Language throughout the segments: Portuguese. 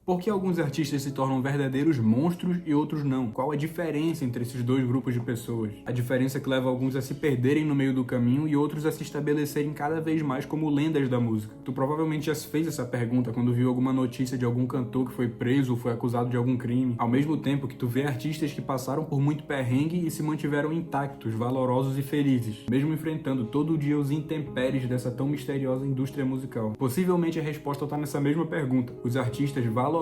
Por que alguns artistas se tornam verdadeiros monstros e outros não? Qual a diferença entre esses dois grupos de pessoas? A diferença que leva alguns a se perderem no meio do caminho e outros a se estabelecerem cada vez mais como lendas da música. Tu provavelmente já se fez essa pergunta quando viu alguma notícia de algum cantor que foi preso ou foi acusado de algum crime, ao mesmo tempo que tu vê artistas que passaram por muito perrengue e se mantiveram intactos, valorosos e felizes, mesmo enfrentando todo dia os intempéries dessa tão misteriosa indústria musical. Possivelmente a resposta está nessa mesma pergunta. Os artistas valorosos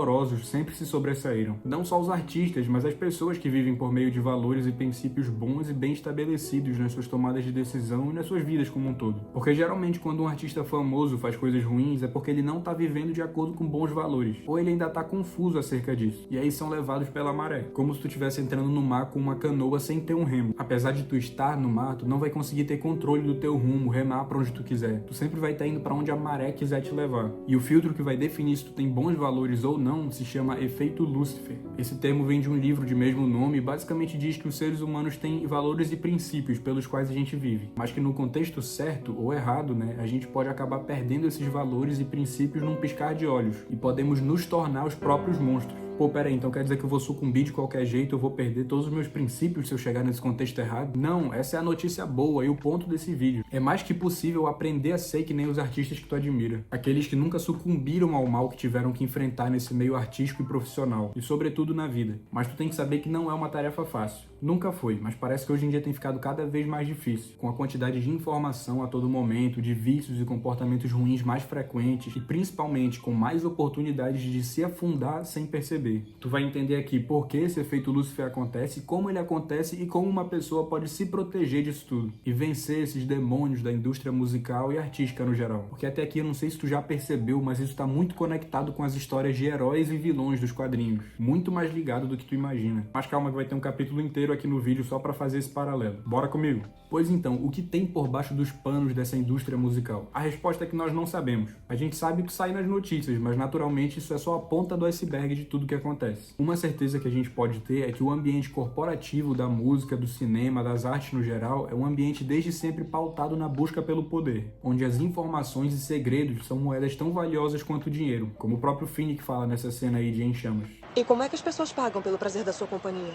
sempre se sobressaíram. Não só os artistas, mas as pessoas que vivem por meio de valores e princípios bons e bem estabelecidos nas suas tomadas de decisão e nas suas vidas como um todo. Porque geralmente quando um artista famoso faz coisas ruins é porque ele não está vivendo de acordo com bons valores, ou ele ainda está confuso acerca disso, e aí são levados pela maré, como se tu estivesse entrando no mar com uma canoa sem ter um remo. Apesar de tu estar no mar, tu não vai conseguir ter controle do teu rumo, remar para onde tu quiser. Tu sempre vai estar indo para onde a maré quiser te levar. E o filtro que vai definir se tu tem bons valores ou não se chama efeito Lúcifer. Esse termo vem de um livro de mesmo nome e basicamente diz que os seres humanos têm valores e princípios pelos quais a gente vive, mas que no contexto certo ou errado, a gente pode acabar perdendo esses valores e princípios num piscar de olhos e podemos nos tornar os próprios monstros. Pô, peraí, então quer dizer que eu vou sucumbir de qualquer jeito, eu vou perder todos os meus princípios se eu chegar nesse contexto errado? Não, essa é a notícia boa e o ponto desse vídeo. É mais que possível aprender a ser que nem os artistas que tu admira. Aqueles que nunca sucumbiram ao mal que tiveram que enfrentar nesse meio artístico e profissional. E sobretudo na vida. Mas tu tem que saber que não é uma tarefa fácil. Nunca foi, mas parece que hoje em dia tem ficado cada vez mais difícil. Com a quantidade de informação a todo momento, de vícios e comportamentos ruins mais frequentes e principalmente com mais oportunidades de se afundar sem perceber. Tu vai entender aqui por que esse efeito Lúcifer acontece, como ele acontece e como uma pessoa pode se proteger disso tudo e vencer esses demônios da indústria musical e artística no geral. Porque até aqui eu não sei se tu já percebeu, mas isso está muito conectado com as histórias de heróis e vilões dos quadrinhos. Muito mais ligado do que tu imagina. Mas calma que vai ter um capítulo inteiro aqui no vídeo só para fazer esse paralelo. Bora comigo? Pois então, o que tem por baixo dos panos dessa indústria musical? A resposta é que nós não sabemos. A gente sabe o que sai nas notícias, mas naturalmente isso é só a ponta do iceberg de tudo que acontece. Uma certeza que a gente pode ter é que o ambiente corporativo da música, do cinema, das artes no geral, é um ambiente desde sempre pautado na busca pelo poder, onde as informações e segredos são moedas tão valiosas quanto o dinheiro, como o próprio Finnick fala nessa cena aí de Em Chamas. E como é que as pessoas pagam pelo prazer da sua companhia?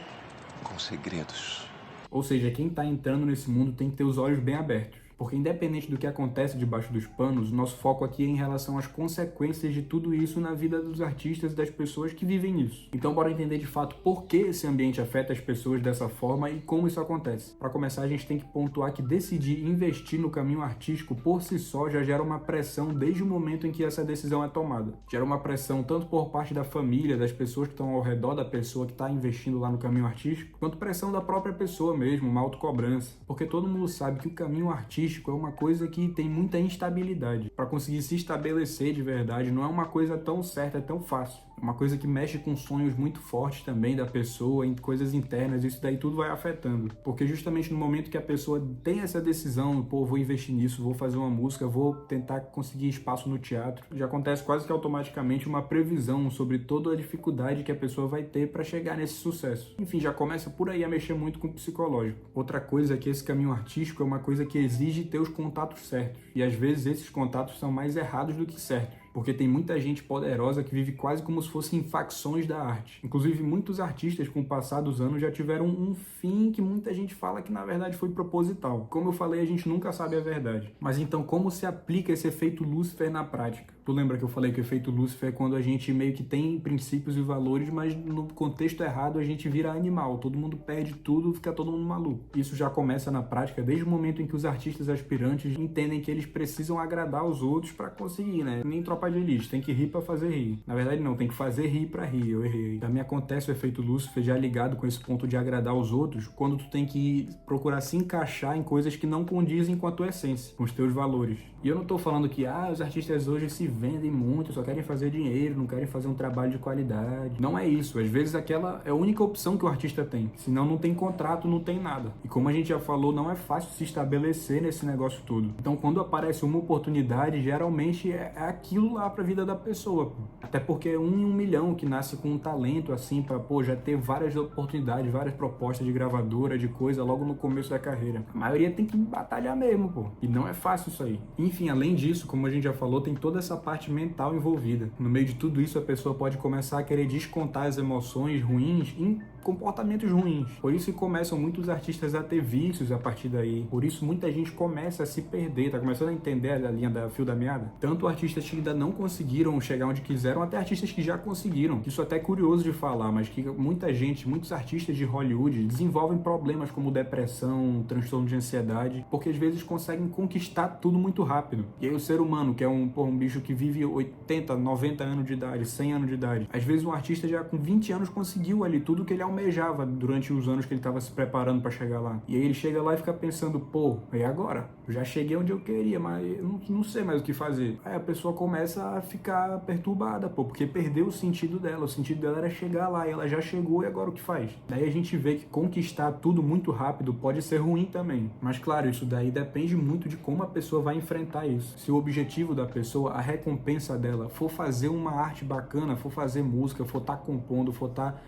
Com segredos. Ou seja, quem está entrando nesse mundo tem que ter os olhos bem abertos. Porque independente do que acontece debaixo dos panos, nosso foco aqui é em relação às consequências de tudo isso na vida dos artistas e das pessoas que vivem isso. Então bora entender de fato por que esse ambiente afeta as pessoas dessa forma e como isso acontece. Para começar, a gente tem que pontuar que decidir investir no caminho artístico por si só já gera uma pressão desde o momento em que essa decisão é tomada. Gera uma pressão tanto por parte da família, das pessoas que estão ao redor da pessoa que está investindo lá no caminho artístico, quanto pressão da própria pessoa mesmo, uma autocobrança. Porque todo mundo sabe que o caminho artístico é uma coisa que tem muita instabilidade. Para conseguir se estabelecer de verdade, não é uma coisa tão certa, é tão fácil. É uma coisa que mexe com sonhos muito fortes também da pessoa, em coisas internas, isso daí tudo vai afetando. Porque justamente no momento que a pessoa tem essa decisão, pô, vou investir nisso, vou fazer uma música, vou tentar conseguir espaço no teatro, já acontece quase que automaticamente uma previsão sobre toda a dificuldade que a pessoa vai ter para chegar nesse sucesso. Enfim, já começa por aí a mexer muito com o psicológico. Outra coisa é que esse caminho artístico é uma coisa que exige ter os contatos certos. E às vezes esses contatos são mais errados do que certos. Porque tem muita gente poderosa que vive quase como se fossem facções da arte. Inclusive, muitos artistas, com o passar dos anos, já tiveram um fim que muita gente fala que, na verdade, foi proposital. Como eu falei, a gente nunca sabe a verdade. Mas então, como se aplica esse efeito Lúcifer na prática? Tu lembra que eu falei que o efeito Lúcifer é quando a gente meio que tem princípios e valores, mas no contexto errado a gente vira animal. Todo mundo perde tudo, fica todo mundo maluco. Isso já começa na prática desde o momento em que os artistas aspirantes entendem que eles precisam agradar os outros para conseguir, Nem tropa de elite, tem que rir para fazer rir. Na verdade não, tem que fazer rir para rir, eu errei. Também acontece o efeito Lúcifer já ligado com esse ponto de agradar os outros, quando tu tem que procurar se encaixar em coisas que não condizem com a tua essência, com os teus valores. E eu não tô falando que, os artistas hoje se vendem muito, só querem fazer dinheiro, não querem fazer um trabalho de qualidade. Não é isso, às vezes aquela é a única opção que o artista tem, senão não tem contrato, não tem nada. E como a gente já falou, não é fácil se estabelecer nesse negócio todo. Então quando aparece uma oportunidade, geralmente é aquilo aquilo lá pra vida da pessoa, pô. Até porque é 1 em 1 milhão que nasce com um talento, assim, pra, pô, já ter várias oportunidades, várias propostas de gravadora, de coisa, logo no começo da carreira. A maioria tem que batalhar mesmo, pô. E não é fácil isso aí. Enfim, além disso, como a gente já falou, tem toda essa parte mental envolvida. No meio de tudo isso, a pessoa pode começar a querer descontar as emoções ruins em comportamentos ruins. Por isso que começam muitos artistas a ter vícios a partir daí. Por isso muita gente começa a se perder, tá começando a entender a linha da fio da meada. Tanto artistas que ainda não conseguiram chegar onde quiseram, até artistas que já conseguiram. Isso até é curioso de falar, mas que muita gente, muitos artistas de Hollywood desenvolvem problemas como depressão, transtorno de ansiedade, porque às vezes conseguem conquistar tudo muito rápido. E aí o ser humano, que é um bicho que vive 80, 90 anos de idade, 100 anos de idade, às vezes um artista já com 20 anos conseguiu ali tudo que ele almejava durante os anos que ele estava se preparando para chegar lá. E aí ele chega lá e fica pensando, pô, e agora? Eu já cheguei onde eu queria, mas eu não sei mais o que fazer. Aí a pessoa começa a ficar perturbada, pô, porque perdeu o sentido dela. O sentido dela era chegar lá e ela já chegou, e agora o que faz? Daí a gente vê que conquistar tudo muito rápido pode ser ruim também. Mas claro, isso daí depende muito de como a pessoa vai enfrentar isso. Se o objetivo da pessoa, a recompensa dela, for fazer uma arte bacana, for fazer música, for estar compondo, for estar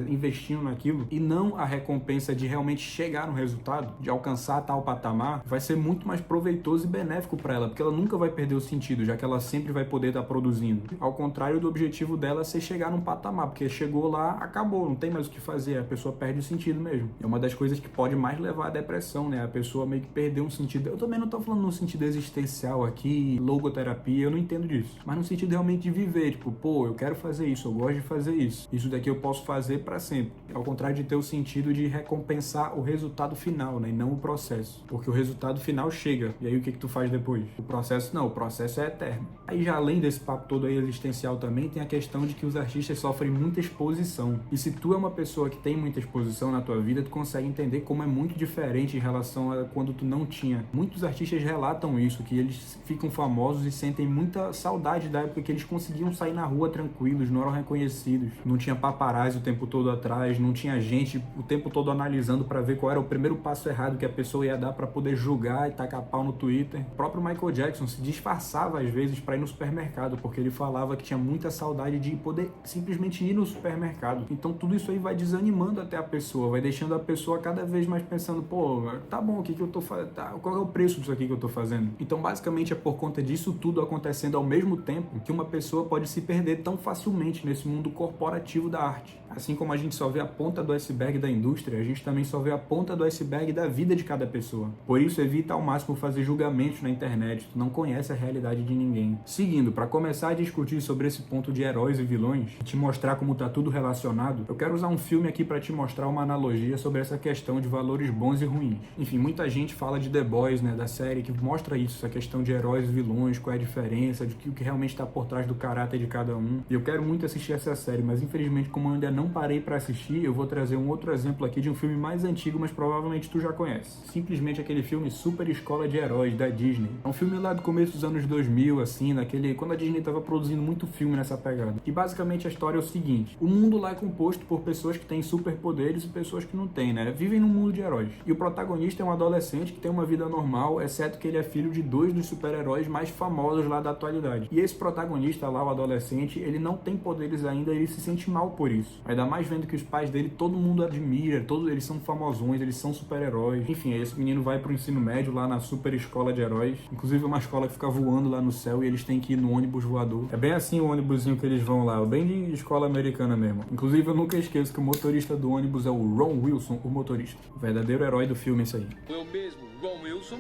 investindo naquilo, e não a recompensa de realmente chegar no resultado, de alcançar tal patamar, vai ser muito mais proveitoso e benéfico para ela, porque ela nunca vai perder o sentido, já que ela sempre vai poder estar produzindo. Ao contrário do objetivo dela ser chegar num patamar, porque chegou lá, acabou, não tem mais o que fazer, a pessoa perde o sentido mesmo. É uma das coisas que pode mais levar à depressão, né? A pessoa meio que perdeu um sentido. Eu também não tô falando num sentido existencial aqui, logoterapia, eu não entendo disso, mas no sentido realmente de viver, tipo, pô, eu quero fazer isso, eu gosto de fazer isso, isso daqui eu posso fazer para sempre. Ao contrário de ter o sentido de recompensar o resultado final, né, e não o processo. Porque o resultado final chega, e aí o que tu faz depois? O processo não, o processo é eterno. Aí já além desse papo todo aí existencial também, tem a questão de que os artistas sofrem muita exposição. E se tu é uma pessoa que tem muita exposição na tua vida, tu consegue entender como é muito diferente em relação a quando tu não tinha. Muitos artistas relatam isso, que eles ficam famosos e sentem muita saudade da época que eles conseguiam sair na rua tranquilos, não eram reconhecidos, não tinha paparazzi o tempo todo atrás, não tinha gente o tempo todo analisando para ver qual era o primeiro passo errado que a pessoa ia dar para poder julgar e tacar pau no Twitter. O próprio Michael Jackson se disfarçava às vezes para ir no supermercado, porque ele falava que tinha muita saudade de poder simplesmente ir no supermercado. Então tudo isso aí vai desanimando até a pessoa, vai deixando a pessoa cada vez mais pensando, pô, tá bom, o que eu tô fazendo? Tá, qual é o preço disso aqui que eu tô fazendo? Então basicamente é por conta disso tudo acontecendo ao mesmo tempo que uma pessoa pode se perder tão facilmente nesse mundo corporativo da arte. Assim como a gente só vê a ponta do iceberg da indústria, a gente também só vê a ponta do iceberg da vida de cada pessoa. Por isso, evita ao máximo fazer julgamentos na internet, tu não conhece a realidade de ninguém. Seguindo, para começar a discutir sobre esse ponto de heróis e vilões, e te mostrar como tá tudo relacionado, eu quero usar um filme aqui para te mostrar uma analogia sobre essa questão de valores bons e ruins. Enfim, muita gente fala de The Boys, né, da série, que mostra isso, essa questão de heróis e vilões, qual é a diferença, de o que realmente está por trás do caráter de cada um. E eu quero muito assistir essa série, mas infelizmente, como eu ainda não parei para assistir, eu vou trazer um outro exemplo aqui de um filme mais antigo, mas provavelmente tu já conhece. Simplesmente aquele filme Super Escola de Heróis, da Disney. É um filme lá do começo dos anos 2000, assim, quando a Disney tava produzindo muito filme nessa pegada. E basicamente a história é o seguinte: o mundo lá é composto por pessoas que têm superpoderes e pessoas que não têm, né? Vivem num mundo de heróis. E o protagonista é um adolescente que tem uma vida normal, exceto que ele é filho de 2 dos super-heróis mais famosos lá da atualidade. E esse protagonista lá, o adolescente, ele não tem poderes ainda, ele se sente mal por isso. Ainda mais vendo que os pais dele, todo mundo admira, todos eles são famosões, eles são super-heróis. Enfim, aí esse menino vai pro ensino médio lá na Super Escola de Heróis. Inclusive uma escola que fica voando lá no céu e eles têm que ir no ônibus voador. É bem assim o ônibusinho que eles vão lá, bem de escola americana mesmo. Inclusive eu nunca esqueço que o motorista do ônibus é o Ron Wilson, o motorista. O verdadeiro herói do filme, esse aí. Eu mesmo, Ron Wilson,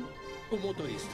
o motorista.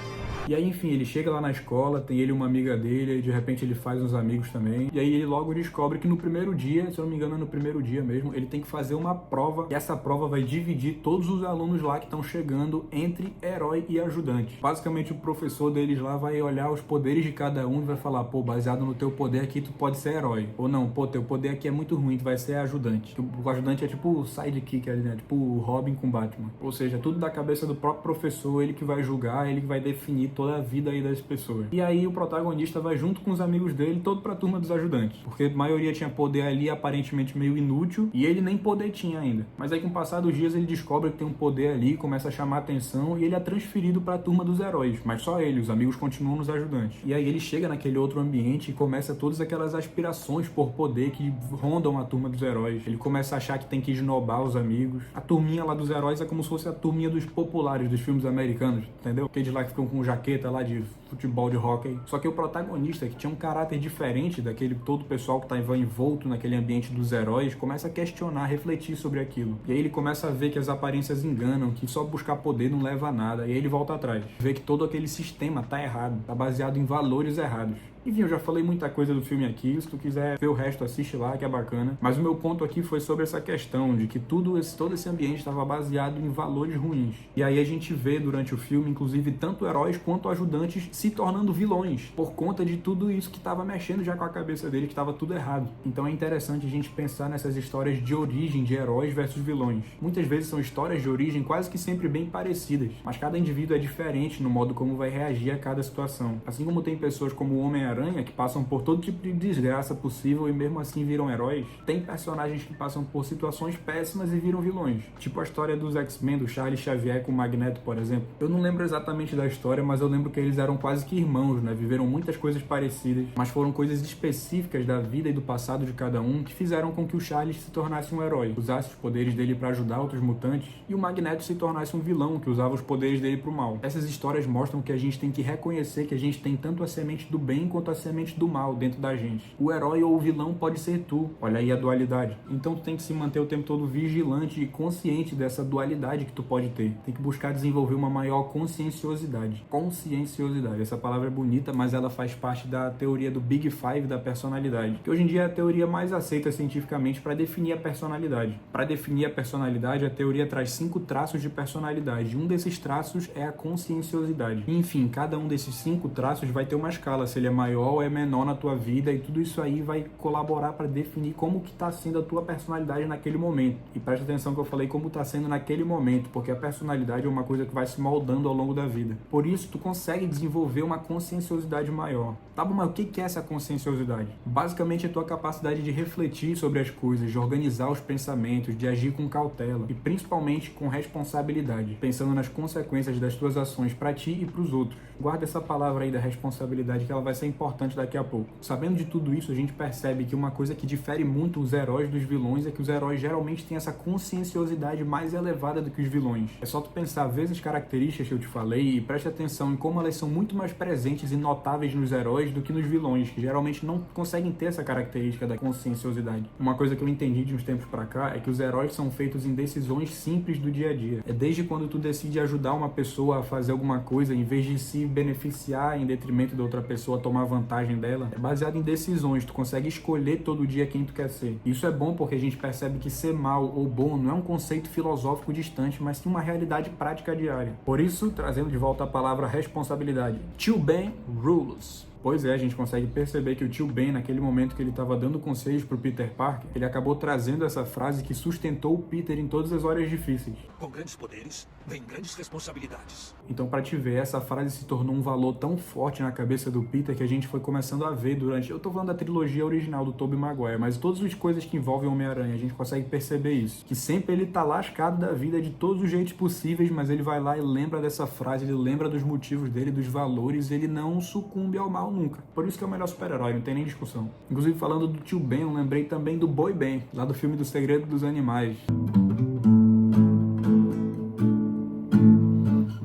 E aí, enfim, ele chega lá na escola, tem ele uma amiga dele, e de repente ele faz uns amigos também. E aí ele logo descobre que no primeiro dia, se eu não me engano é no primeiro dia mesmo, ele tem que fazer uma prova. E essa prova vai dividir todos os alunos lá que estão chegando entre herói e ajudante. Basicamente o professor deles lá vai olhar os poderes de cada um e vai falar, pô, baseado no teu poder aqui tu pode ser herói. Ou não, pô, teu poder aqui é muito ruim, tu vai ser ajudante. O ajudante é tipo o sidekick ali, né? Tipo o Robin com Batman. Ou seja, tudo da cabeça do próprio professor, ele que vai julgar julgar, ele que vai definir toda a vida aí das pessoas. E aí o protagonista vai junto com os amigos dele, todo pra turma dos ajudantes. Porque a maioria tinha poder ali, aparentemente meio inútil, e ele nem poder tinha ainda. Mas aí com o passar dos dias ele descobre que tem um poder ali, começa a chamar atenção, e ele é transferido pra turma dos heróis. Mas só ele, os amigos continuam nos ajudantes. E aí ele chega naquele outro ambiente e começa todas aquelas aspirações por poder que rondam a turma dos heróis. Ele começa a achar que tem que esnobar os amigos. A turminha lá dos heróis é como se fosse a turminha dos populares dos filmes americanos, entendeu? Aqueles lá que ficam com jaqueta lá de futebol, de hóquei. Só que o protagonista, que tinha um caráter diferente daquele todo o pessoal que estava envolto naquele ambiente dos heróis, começa a questionar, refletir sobre aquilo. E aí ele começa a ver que as aparências enganam, que só buscar poder não leva a nada. E aí ele volta atrás. Vê que todo aquele sistema tá errado, tá baseado em valores errados. Enfim, eu já falei muita coisa do filme aqui, se tu quiser ver o resto, assiste lá, que é bacana. Mas o meu ponto aqui foi sobre essa questão de que todo esse ambiente estava baseado em valores ruins. E aí a gente vê durante o filme, inclusive, tanto heróis quanto ajudantes se tornando vilões, por conta de tudo isso que estava mexendo já com a cabeça dele, que estava tudo errado. Então é interessante a gente pensar nessas histórias de origem de heróis versus vilões. Muitas vezes são histórias de origem quase que sempre bem parecidas, mas cada indivíduo é diferente no modo como vai reagir a cada situação. Assim como tem pessoas como o Homem-Aranha, que passam por todo tipo de desgraça possível e mesmo assim viram heróis, tem personagens que passam por situações péssimas e viram vilões. Tipo a história dos X-Men, do Charles Xavier com o Magneto, por exemplo. Eu não lembro exatamente da história, mas eu lembro que eles eram quase que irmãos, né? Viveram muitas coisas parecidas, mas foram coisas específicas da vida e do passado de cada um que fizeram com que o Charles se tornasse um herói, usasse os poderes dele para ajudar outros mutantes, e o Magneto se tornasse um vilão que usava os poderes dele pro mal. Essas histórias mostram que a gente tem que reconhecer que a gente tem tanto a semente do bem quanto a semente do mal dentro da gente. O herói ou o vilão pode ser tu. Olha aí a dualidade. Então tu tem que se manter o tempo todo vigilante e consciente dessa dualidade que tu pode ter. Tem que buscar desenvolver uma maior conscienciosidade. Conscienciosidade. Essa palavra é bonita, mas ela faz parte da teoria do Big Five da personalidade, que hoje em dia é a teoria mais aceita cientificamente para definir a personalidade. Para definir a personalidade, a teoria traz 5 traços de personalidade. Um desses traços é a conscienciosidade. Enfim, cada um desses 5 traços vai ter uma escala, se ele é maior ou é menor na tua vida, e tudo isso aí vai colaborar para definir como que tá sendo a tua personalidade naquele momento. E presta atenção que eu falei como tá sendo naquele momento, porque a personalidade é uma coisa que vai se moldando ao longo da vida. Por isso, tu consegue desenvolver uma conscienciosidade maior. Tá bom, mas o que é essa conscienciosidade? Basicamente, é a tua capacidade de refletir sobre as coisas, de organizar os pensamentos, de agir com cautela e principalmente com responsabilidade, pensando nas consequências das tuas ações para ti e para os outros. Guarda essa palavra aí da responsabilidade, que ela vai ser importante daqui a pouco. Sabendo de tudo isso, a gente percebe que uma coisa que difere muito os heróis dos vilões é que os heróis geralmente têm essa conscienciosidade mais elevada do que os vilões. É só tu pensar, vê as características que eu te falei e preste atenção em como elas são muito mais presentes e notáveis nos heróis do que nos vilões, que geralmente não conseguem ter essa característica da conscienciosidade. Uma coisa que eu entendi de uns tempos pra cá é que os heróis são feitos em decisões simples do dia a dia. É desde quando tu decide ajudar uma pessoa a fazer alguma coisa, em vez de se beneficiar em detrimento da outra pessoa, tomar vantagem dela, é baseado em decisões. Tu consegue escolher todo dia quem tu quer ser. Isso é bom porque a gente percebe que ser mal ou bom não é um conceito filosófico distante, mas sim uma realidade prática diária. Por isso, trazendo de volta a palavra responsabilidade. Tio Ben rules. Pois é, a gente consegue perceber que o tio Ben, naquele momento que ele estava dando conselhos pro Peter Parker, ele acabou trazendo essa frase que sustentou o Peter em todas as horas difíceis. Com grandes poderes, vem grandes responsabilidades. Então, pra te ver, essa frase se tornou um valor tão forte na cabeça do Peter que a gente foi começando a ver durante... Eu tô falando da trilogia original do Tobey Maguire, mas todas as coisas que envolvem o Homem-Aranha, a gente consegue perceber isso. Que sempre ele tá lascado da vida de todos os jeitos possíveis, mas ele vai lá e lembra dessa frase, ele lembra dos motivos dele, dos valores, ele não sucumbe ao mal nunca. Por isso que é o melhor super-herói, não tem nem discussão. Inclusive, falando do tio Ben, eu lembrei também do Boy Ben, lá do filme do Segredo dos Animais.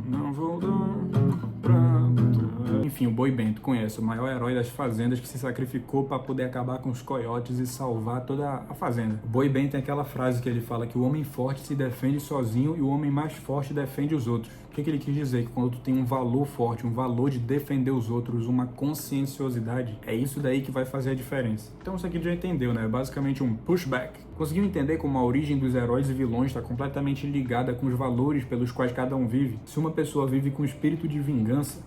Não vou dar pra... Enfim, o Boy Ben, tu conhece, o maior herói das fazendas que se sacrificou para poder acabar com os coiotes e salvar toda a fazenda. O Boy Ben tem aquela frase que ele fala que o homem forte se defende sozinho e o homem mais forte defende os outros. O que ele quis dizer? Que quando tu tem um valor forte, um valor de defender os outros, uma conscienciosidade, é isso daí que vai fazer a diferença. Então isso aqui tu já entendeu, né? É basicamente um pushback. Conseguiu entender como a origem dos heróis e vilões está completamente ligada com os valores pelos quais cada um vive? Se uma pessoa vive com espírito de vingança,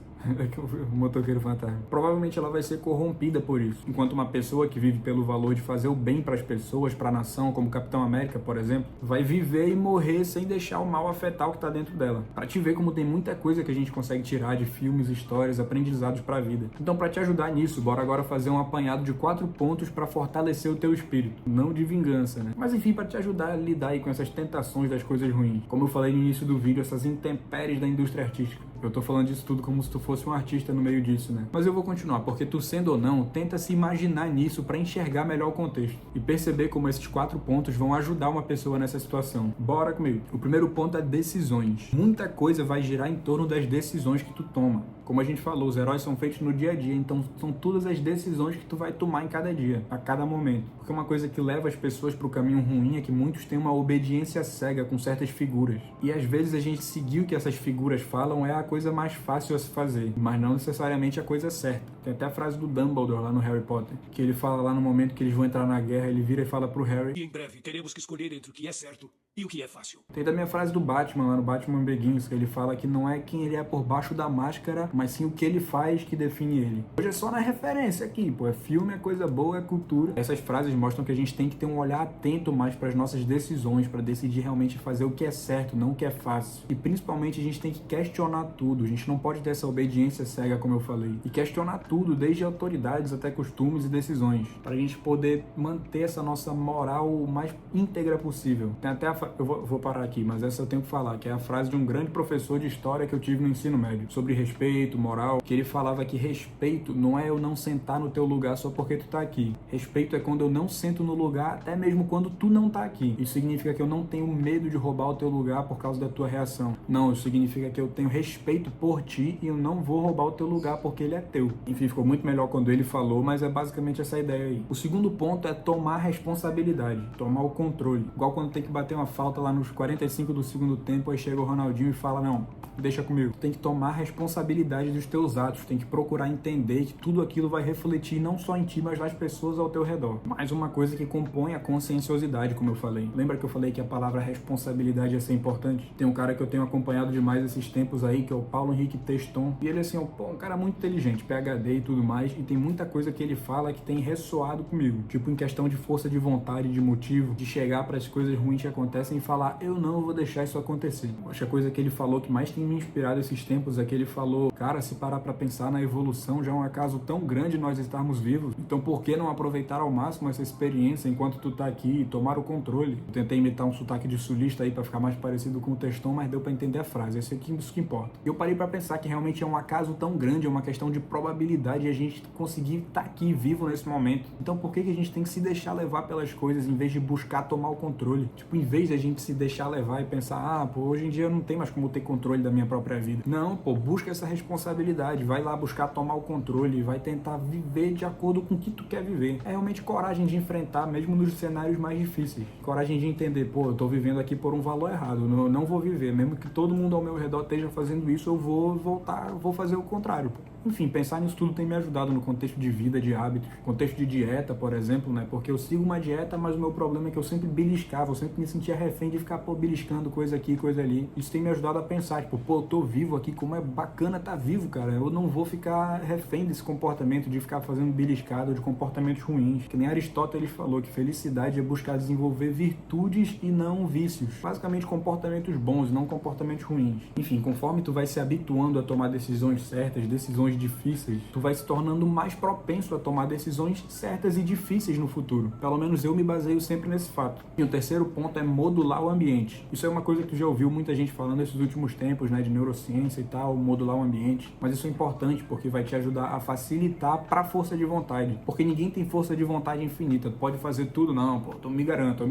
O motoqueiro fantasma. Provavelmente ela vai ser corrompida por isso. Enquanto uma pessoa que vive pelo valor de fazer o bem para as pessoas, para a nação, como Capitão América, por exemplo, vai viver e morrer sem deixar o mal afetar o que tá dentro dela. Pra te ver como tem muita coisa que a gente consegue tirar de filmes, histórias, aprendizados pra vida. Então, pra te ajudar nisso, bora agora fazer um apanhado de 4 pontos pra fortalecer o teu espírito. Não de vingança, né? Mas enfim, pra te ajudar a lidar aí com essas tentações das coisas ruins. Como eu falei no início do vídeo, essas intempéries da indústria artística. Eu tô falando disso tudo como se tu fosse um artista no meio disso, né? Mas eu vou continuar, porque tu sendo ou não, tenta se imaginar nisso pra enxergar melhor o contexto. E perceber como esses 4 pontos vão ajudar uma pessoa nessa situação. Bora comigo. O primeiro ponto é decisões. Muita coisa vai girar em torno das decisões que tu toma. Como a gente falou, os heróis são feitos no dia a dia, então são todas as decisões que tu vai tomar em cada dia, a cada momento. Porque uma coisa que leva as pessoas pro caminho ruim é que muitos têm uma obediência cega com certas figuras. E às vezes a gente seguir o que essas figuras falam é a coisa mais fácil a se fazer, mas não necessariamente a coisa certa. Tem até a frase do Dumbledore lá no Harry Potter, que ele fala lá no momento que eles vão entrar na guerra, ele vira e fala pro Harry: E em breve teremos que escolher entre o que é certo e o que é fácil. Tem também a frase do Batman, lá no Batman Begins, que ele fala que não é quem ele é por baixo da máscara, mas sim o que ele faz que define ele. Hoje é só na referência aqui, pô, é filme, é coisa boa, é cultura. Essas frases mostram que a gente tem que ter um olhar atento mais para as nossas decisões, para decidir realmente fazer o que é certo, não o que é fácil. E principalmente a gente tem que questionar tudo, a gente não pode ter essa obediência cega, como eu falei. E questionar tudo, desde autoridades até costumes e decisões, para a gente poder manter essa nossa moral o mais íntegra possível. Tem até eu vou parar aqui, mas essa eu tenho que falar, que é a frase de um grande professor de história que eu tive no ensino médio, sobre respeito, moral, que ele falava que respeito não é eu não sentar no teu lugar só porque tu tá aqui. Respeito é quando eu não sento no lugar, até mesmo quando tu não tá aqui. Isso significa que eu não tenho medo de roubar o teu lugar por causa da tua reação. Não, isso significa que eu tenho respeito por ti e eu não vou roubar o teu lugar porque ele é teu. Enfim, ficou muito melhor quando ele falou, mas é basicamente essa ideia aí. O segundo ponto é tomar responsabilidade, tomar o controle. Igual quando tem que bater uma falta lá nos 45 do segundo tempo, aí chega o Ronaldinho e fala: não, deixa comigo. Tu tem que tomar responsabilidade dos teus atos, tem que procurar entender que tudo aquilo vai refletir não só em ti, mas nas pessoas ao teu redor. Mais uma coisa que compõe a conscienciosidade, como eu falei. Lembra que eu falei que a palavra responsabilidade ia ser importante? Tem um cara que eu tenho acompanhado demais esses tempos aí, que é o Paulo Henrique Teston, e ele assim, um cara muito inteligente, PhD e tudo mais, e tem muita coisa que ele fala que tem ressoado comigo, tipo em questão de força de vontade, de motivo, de chegar para as coisas ruins que acontecem e falar: eu não vou deixar isso acontecer. Acho que a coisa que ele falou que mais tem me inspirado esses tempos é que ele falou: cara, se parar pra pensar na evolução, já é um acaso tão grande nós estarmos vivos, então por que não aproveitar ao máximo essa experiência enquanto tu tá aqui e tomar o controle? Eu tentei imitar um sotaque de sulista aí pra ficar mais parecido com o Teston, mas deu pra entender a frase, esse aqui é isso que importa. Eu parei pra pensar que realmente é um acaso tão grande, é uma questão de probabilidade de a gente conseguir estar aqui vivo nesse momento. Então por que a gente tem que se deixar levar pelas coisas em vez de buscar tomar o controle? Tipo, em vez de a gente se deixar levar e pensar: pô, hoje em dia eu não tenho mais como ter controle da minha própria vida. Não, pô, busca essa responsabilidade, vai lá buscar tomar o controle, vai tentar viver de acordo com o que tu quer viver. É realmente coragem de enfrentar, mesmo nos cenários mais difíceis. Coragem de entender: pô, eu tô vivendo aqui por um valor errado, eu não vou viver. Mesmo que todo mundo ao meu redor esteja fazendo isso, eu vou voltar, vou fazer o contrário, pô. Enfim, pensar nisso tudo tem me ajudado no contexto de vida, de hábitos, contexto de dieta, por exemplo, né? Porque eu sigo uma dieta, mas o meu problema é que eu sempre beliscava, eu sempre me sentia refém de ficar, pô, beliscando coisa aqui, coisa ali. Isso tem me ajudado a pensar, tipo, pô, eu tô vivo aqui, como é bacana tá vivo, cara. Eu não vou ficar refém desse comportamento de ficar fazendo beliscado, de comportamentos ruins. Que nem Aristóteles falou que felicidade é buscar desenvolver virtudes e não vícios. Basicamente comportamentos bons, não comportamentos ruins. Enfim, conforme tu vai se habituando a tomar decisões certas, decisões difíceis, tu vai se tornando mais propenso a tomar decisões certas e difíceis no futuro. Pelo menos eu me baseio sempre nesse fato. E o terceiro ponto é modular o ambiente. Isso é uma coisa que tu já ouviu muita gente falando nesses últimos tempos, né, de neurociência e tal, modular o ambiente. Mas isso é importante porque vai te ajudar a facilitar pra força de vontade. Porque ninguém tem força de vontade infinita. Tu pode fazer tudo, não, pô, eu me garanto.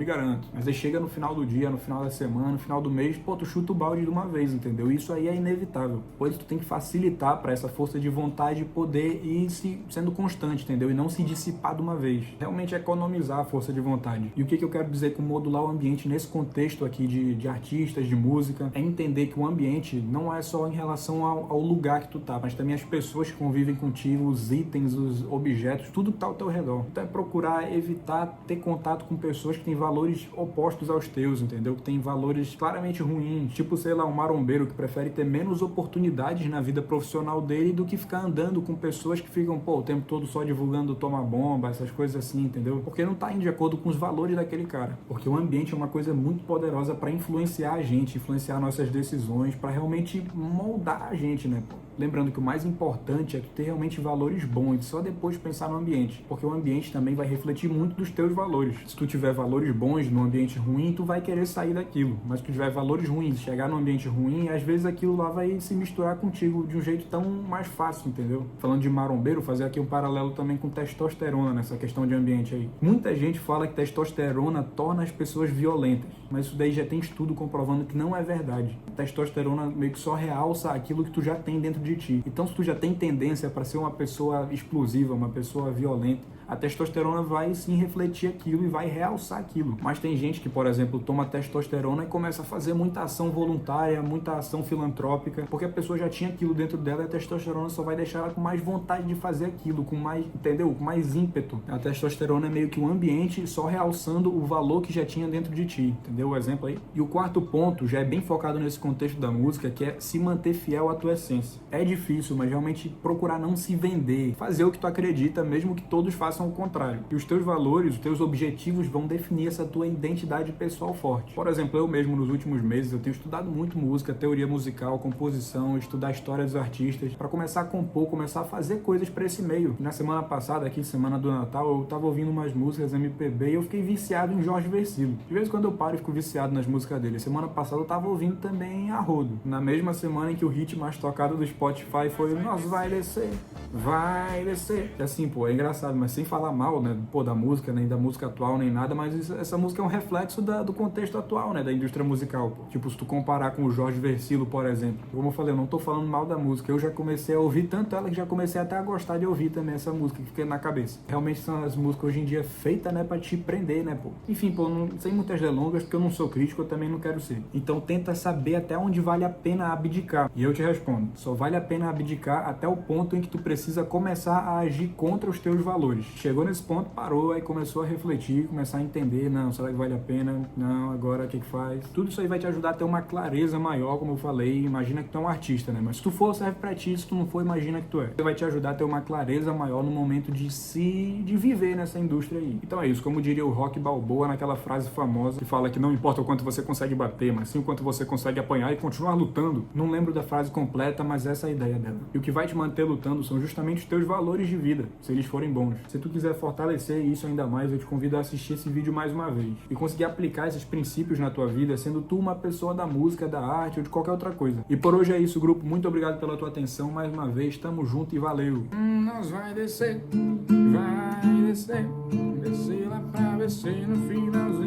Mas aí chega no final do dia, no final da semana, no final do mês, pô, tu chuta o balde de uma vez, entendeu? Isso aí é inevitável. Pois tu tem que facilitar pra essa força de vontade poder poder ir sendo constante, entendeu? E não se dissipar de uma vez. Realmente economizar a força de vontade. E o que eu quero dizer com modular o ambiente nesse contexto aqui de artistas, de música, é entender que o ambiente não é só em relação ao lugar que tu tá, mas também as pessoas que convivem contigo, os itens, os objetos, tudo que tá ao teu redor. Então é procurar evitar ter contato com pessoas que têm valores opostos aos teus, entendeu? Que têm valores claramente ruins, tipo, sei lá, um marombeiro que prefere ter menos oportunidades na vida profissional dele do que ficar andando com pessoas que ficam, pô, o tempo todo só divulgando toma bomba, essas coisas assim, entendeu? Porque não tá indo de acordo com os valores daquele cara. Porque o ambiente é uma coisa muito poderosa para influenciar a gente, influenciar nossas decisões, para realmente moldar a gente, né, pô? Lembrando que o mais importante é tu ter realmente valores bons, só depois pensar no ambiente, porque o ambiente também vai refletir muito dos teus valores. Se tu tiver valores bons no ambiente ruim, tu vai querer sair daquilo, mas se tu tiver valores ruins, chegar no ambiente ruim, às vezes aquilo lá vai se misturar contigo de um jeito tão mais fácil, entendeu? Falando de marombeiro, fazer aqui um paralelo também com testosterona nessa questão de ambiente aí. Muita gente fala que testosterona torna as pessoas violentas, mas isso daí já tem estudo comprovando que não é verdade. Testosterona meio que só realça aquilo que tu já tem dentro de ti. Então, se tu já tem tendência para ser uma pessoa explosiva, uma pessoa violenta, a testosterona vai sim refletir aquilo e vai realçar aquilo. Mas tem gente que, por exemplo, toma testosterona e começa a fazer muita ação voluntária, muita ação filantrópica, porque a pessoa já tinha aquilo dentro dela e a testosterona só vai deixar ela com mais vontade de fazer aquilo, com mais, entendeu? Com mais ímpeto. A testosterona é meio que um ambiente só realçando o valor que já tinha dentro de ti, entendeu o exemplo aí? E o quarto ponto já é bem focado nesse contexto da música, que é se manter fiel à tua essência. É difícil, mas realmente procurar não se vender, fazer o que tu acredita, mesmo que todos façam o contrário. E os teus valores, os teus objetivos vão definir essa tua identidade pessoal forte. Por exemplo, eu mesmo nos últimos meses eu tenho estudado muito música, teoria musical, composição, estudar a história dos artistas, para começar a compor, começar a fazer coisas para esse meio. Na semana passada, aqui, semana do Natal, eu tava ouvindo umas músicas MPB e eu fiquei viciado em Jorge Vercillo. De vez em quando eu paro e fico viciado nas músicas dele. Semana passada eu tava ouvindo também a rodo. Na mesma semana em que o hit mais tocado do Spotify foi Nós vai descer, vai descer. E assim, pô, é engraçado, mas sem falar mal, né, pô, da música, nem da música atual, nem nada, mas essa música é um reflexo do contexto atual, né, da indústria musical, pô. Tipo, se tu comparar com o Jorge Vercillo, por exemplo, como eu falei, eu não tô falando mal da música, eu já comecei a ouvir tanto ela que já comecei até a gostar de ouvir também essa música que fica na cabeça. Realmente são as músicas hoje em dia feitas, né, pra te prender, né, pô. Enfim, pô, sem muitas delongas, porque eu não sou crítico, eu também não quero ser. Então tenta saber até onde vale a pena abdicar. E eu te respondo, só vale a pena abdicar até o ponto em que tu precisa começar a agir contra os teus valores. Chegou nesse ponto, parou, aí começou a refletir, começar a entender, não, será que vale a pena? Não, agora o que faz? Tudo isso aí vai te ajudar a ter uma clareza maior, como eu falei, imagina que tu é um artista, né? Mas se tu for, serve pra ti, se tu não for, imagina que tu é. Vai te ajudar a ter uma clareza maior no momento de viver nessa indústria aí. Então é isso, como diria o Rock Balboa naquela frase famosa que fala que não importa o quanto você consegue bater, mas sim o quanto você consegue apanhar e continuar lutando. Não lembro da frase completa, mas essa é a ideia dela. E o que vai te manter lutando são justamente os teus valores de vida, se eles forem bons. Se tu quiser fortalecer isso ainda mais, eu te convido a assistir esse vídeo mais uma vez e conseguir aplicar esses princípios na tua vida, sendo tu uma pessoa da música, da arte ou de qualquer outra coisa. E por hoje é isso, grupo. Muito obrigado pela tua atenção mais uma vez. Tamo junto e valeu. Nós vai descer, descer lá pra descer no finalzinho.